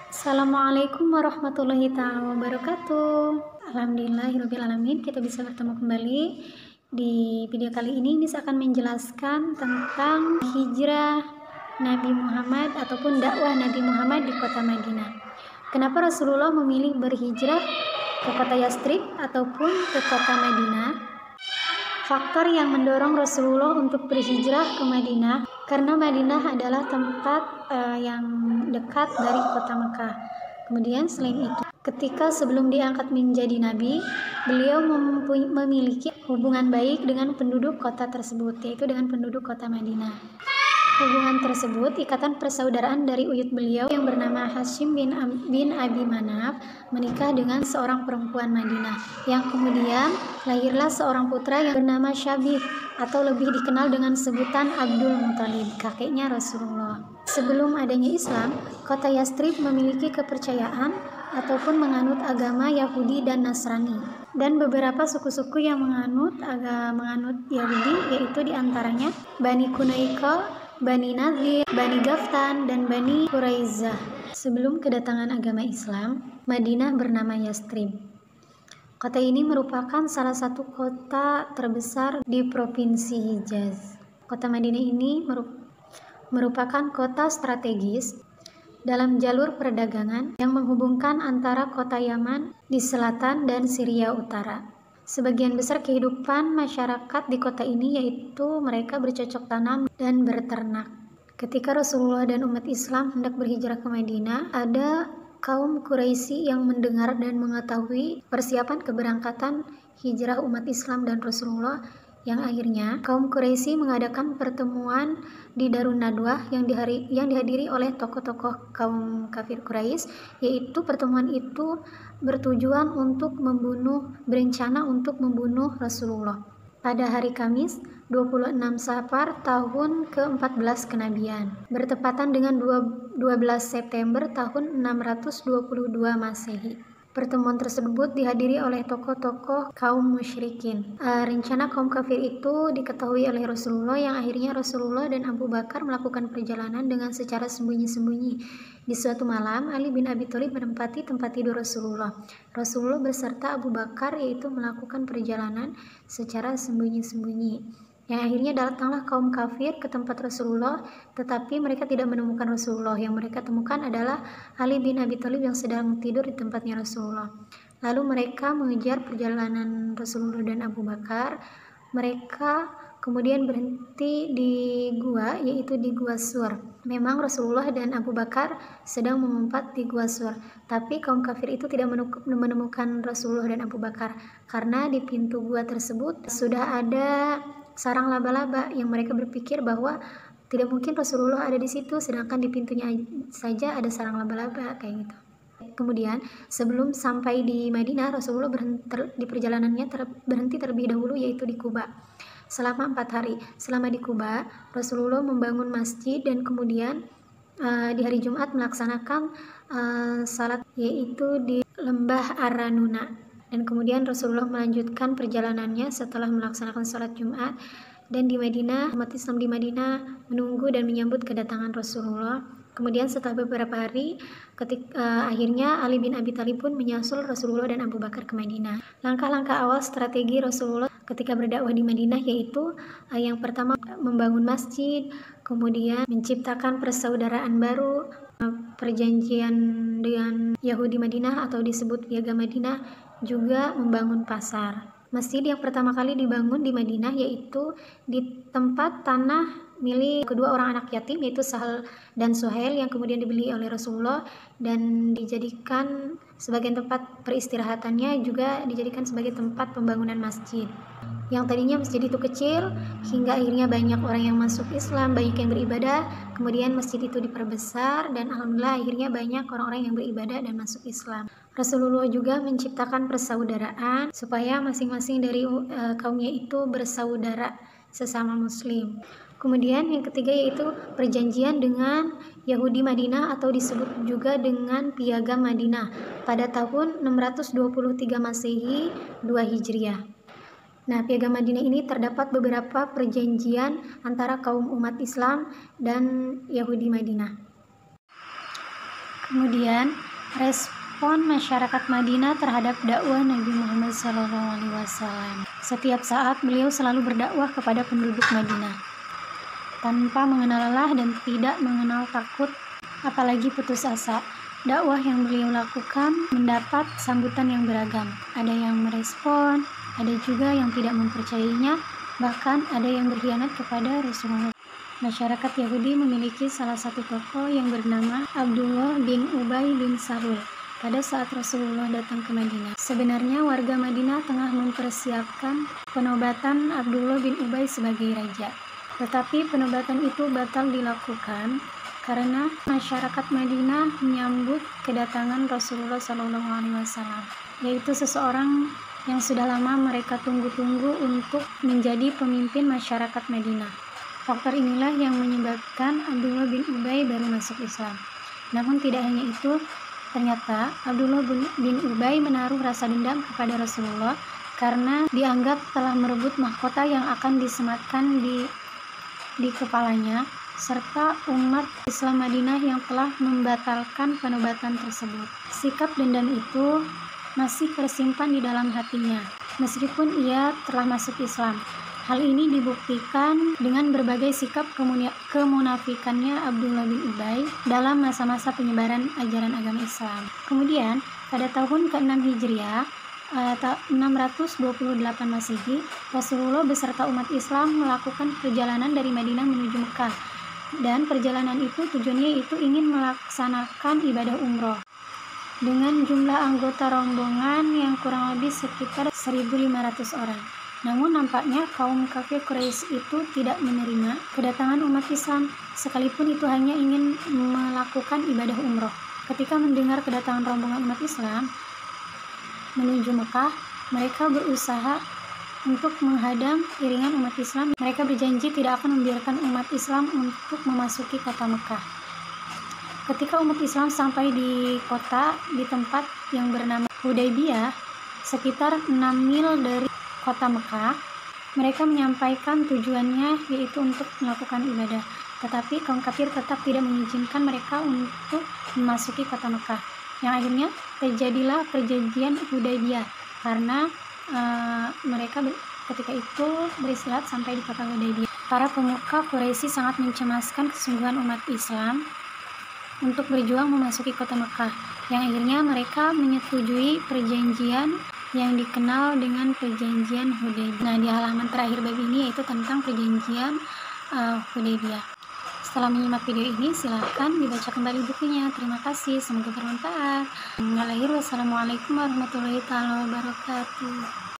Assalamualaikum warahmatullahi ta'ala wabarakatuh. Alhamdulillahirrabbilalamin, kita bisa bertemu kembali. Di video kali ini Nisa akan menjelaskan tentang hijrah Nabi Muhammad ataupun dakwah Nabi Muhammad di kota Madinah. Kenapa Rasulullah memilih berhijrah ke kota Yastrib ataupun ke kota Madinah? Faktor yang mendorong Rasulullah untuk berhijrah ke Madinah karena Madinah adalah tempat yang dekat dari kota Mekah. Kemudian selain itu, ketika sebelum diangkat menjadi nabi, beliau memiliki hubungan baik dengan penduduk kota tersebut, yaitu dengan penduduk kota Madinah. Hubungan tersebut, ikatan persaudaraan dari uyut beliau yang bernama Hashim bin Abi Manaf menikah dengan seorang perempuan Madinah, yang kemudian lahirlah seorang putra yang bernama Syabih atau lebih dikenal dengan sebutan Abdul Muthalib, kakeknya Rasulullah. Sebelum adanya Islam, kota Yastrib memiliki kepercayaan ataupun menganut agama Yahudi dan Nasrani, dan beberapa suku-suku yang menganut Yahudi, yaitu diantaranya Bani Kunaika, Bani Nadir, Bani Gaftan, dan Bani Quraizah. Sebelum kedatangan agama Islam, Madinah bernama Yastrib. Kota ini merupakan salah satu kota terbesar di Provinsi Hijaz. Kota Madinah ini merupakan kota strategis dalam jalur perdagangan yang menghubungkan antara kota Yaman di selatan dan Syria utara. Sebagian besar kehidupan masyarakat di kota ini yaitu mereka bercocok tanam dan berternak. Ketika Rasulullah dan umat Islam hendak berhijrah ke Madinah, ada kaum Quraisy yang mendengar dan mengetahui persiapan keberangkatan hijrah umat Islam dan Rasulullah, yang akhirnya kaum Quraisy mengadakan pertemuan di Darun Nadwah yang dihadiri oleh tokoh-tokoh kaum kafir Quraisy, yaitu pertemuan itu bertujuan untuk berencana untuk membunuh Rasulullah pada hari Kamis 26 Safar tahun ke-14 kenabian, bertepatan dengan 12 September tahun 622 Masehi. Pertemuan tersebut dihadiri oleh tokoh-tokoh kaum musyrikin. Rencana kaum kafir itu diketahui oleh Rasulullah, yang akhirnya Rasulullah dan Abu Bakar melakukan perjalanan dengan secara sembunyi-sembunyi. Di suatu malam, Ali bin Abi Thalib menempati tempat tidur Rasulullah. Rasulullah beserta Abu Bakar yaitu melakukan perjalanan secara sembunyi-sembunyi. Yang akhirnya datanglah kaum kafir ke tempat Rasulullah, tetapi mereka tidak menemukan Rasulullah. Yang mereka temukan adalah Ali bin Abi Thalib yang sedang tidur di tempatnya Rasulullah. Lalu mereka mengejar perjalanan Rasulullah dan Abu Bakar. Mereka kemudian berhenti di gua, yaitu di Gua Sur. Memang Rasulullah dan Abu Bakar sedang mengumpat di Gua Sur, tapi kaum kafir itu tidak menemukan Rasulullah dan Abu Bakar karena di pintu gua tersebut sudah ada sarang laba-laba, yang mereka berpikir bahwa tidak mungkin Rasulullah ada di situ, sedangkan di pintunya saja ada sarang laba-laba kayak gitu. Kemudian sebelum sampai di Madinah, Rasulullah di perjalanannya berhenti terlebih dahulu, yaitu di Quba selama 4 hari. Selama di Quba, Rasulullah membangun masjid dan kemudian di hari Jumat melaksanakan salat, yaitu di lembah Aranuna. Dan kemudian Rasulullah melanjutkan perjalanannya setelah melaksanakan salat Jumat, dan di Madinah, umat Islam di Madinah menunggu dan menyambut kedatangan Rasulullah. Kemudian setelah beberapa hari, akhirnya Ali bin Abi Thalib pun menyusul Rasulullah dan Abu Bakar ke Madinah. Langkah-langkah awal strategi Rasulullah ketika berdakwah di Madinah yaitu yang pertama membangun masjid, kemudian menciptakan persaudaraan baru, perjanjian dengan Yahudi Madinah atau disebut Piagam Madinah, juga membangun pasar. Masjid yang pertama kali dibangun di Madinah yaitu di tempat tanah milik kedua orang anak yatim, yaitu Sahal dan Suhail, yang kemudian dibeli oleh Rasulullah dan dijadikan sebagai tempat peristirahatannya, juga dijadikan sebagai tempat pembangunan masjid. Yang tadinya masjid itu kecil, hingga akhirnya banyak orang yang masuk Islam, banyak yang beribadah, kemudian masjid itu diperbesar, dan alhamdulillah akhirnya banyak orang-orang yang beribadah dan masuk Islam. Rasulullah juga menciptakan persaudaraan supaya masing-masing dari kaumnya itu bersaudara sesama muslim. Kemudian yang ketiga yaitu perjanjian dengan Yahudi Madinah atau disebut juga dengan Piagam Madinah pada tahun 623 Masehi 2 Hijriah. Nah, Piagam Madinah ini terdapat beberapa perjanjian antara kaum umat Islam dan Yahudi Madinah. Kemudian respon masyarakat Madinah terhadap dakwah Nabi Muhammad SAW. Setiap saat beliau selalu berdakwah kepada penduduk Madinah tanpa mengenal lelah dan tidak mengenal takut apalagi putus asa. Dakwah yang beliau lakukan mendapat sambutan yang beragam. Ada yang merespon, ada juga yang tidak mempercayainya, bahkan ada yang berkhianat kepada Rasulullah. Masyarakat Yahudi memiliki salah satu tokoh yang bernama Abdullah bin Ubay bin Salul pada saat Rasulullah datang ke Madinah. Sebenarnya warga Madinah tengah mempersiapkan penobatan Abdullah bin Ubay sebagai raja. Tetapi penobatan itu batal dilakukan karena masyarakat Madinah menyambut kedatangan Rasulullah SAW, yaitu seseorang yang sudah lama mereka tunggu-tunggu untuk menjadi pemimpin masyarakat Madinah. Faktor inilah yang menyebabkan Abdullah bin Ubay baru masuk Islam. Namun tidak hanya itu, ternyata Abdullah bin Ubay menaruh rasa dendam kepada Rasulullah karena dianggap telah merebut mahkota yang akan disematkan di kepalanya, serta umat Islam Madinah yang telah membatalkan penobatan tersebut. Sikap dendam itu masih tersimpan di dalam hatinya, meskipun ia telah masuk Islam. Hal ini dibuktikan dengan berbagai sikap kemunafikannya Abdullah bin Ubay dalam masa-masa penyebaran ajaran agama Islam. Kemudian, pada tahun ke-6 Hijriah, 628 Masehi, Rasulullah beserta umat Islam melakukan perjalanan dari Madinah menuju Mekah. Dan perjalanan itu tujuannya itu ingin melaksanakan ibadah umroh dengan jumlah anggota rombongan yang kurang lebih sekitar 1.500 orang. Namun nampaknya kaum kafir Quraisy itu tidak menerima kedatangan umat Islam, sekalipun itu hanya ingin melakukan ibadah umroh. Ketika mendengar kedatangan rombongan umat Islam menuju Mekah, mereka berusaha untuk menghadang iringan umat Islam. Mereka berjanji tidak akan membiarkan umat Islam untuk memasuki kota Mekah. Ketika umat Islam sampai di kota, di tempat yang bernama Hudaybiyah, sekitar 6 mil dari kota Mekah, mereka menyampaikan tujuannya yaitu untuk melakukan ibadah. Tetapi kaum kafir tetap tidak mengizinkan mereka untuk memasuki kota Mekah. Yang akhirnya terjadilah perjanjian Hudaybiyah karena mereka ketika itu beristirahat sampai di kota Hudaybiyah. Para pemuka Quraisy sangat mencemaskan kesungguhan umat Islam untuk berjuang memasuki kota Mekah. Yang akhirnya mereka menyetujui perjanjian yang dikenal dengan perjanjian Hudaybiyah. Nah, di halaman terakhir bab ini yaitu tentang perjanjian Hudaybiyah. Setelah menyimak video ini, silahkan dibaca kembali bukunya. Terima kasih, semoga bermanfaat. Wassalamualaikum warahmatullahi wabarakatuh.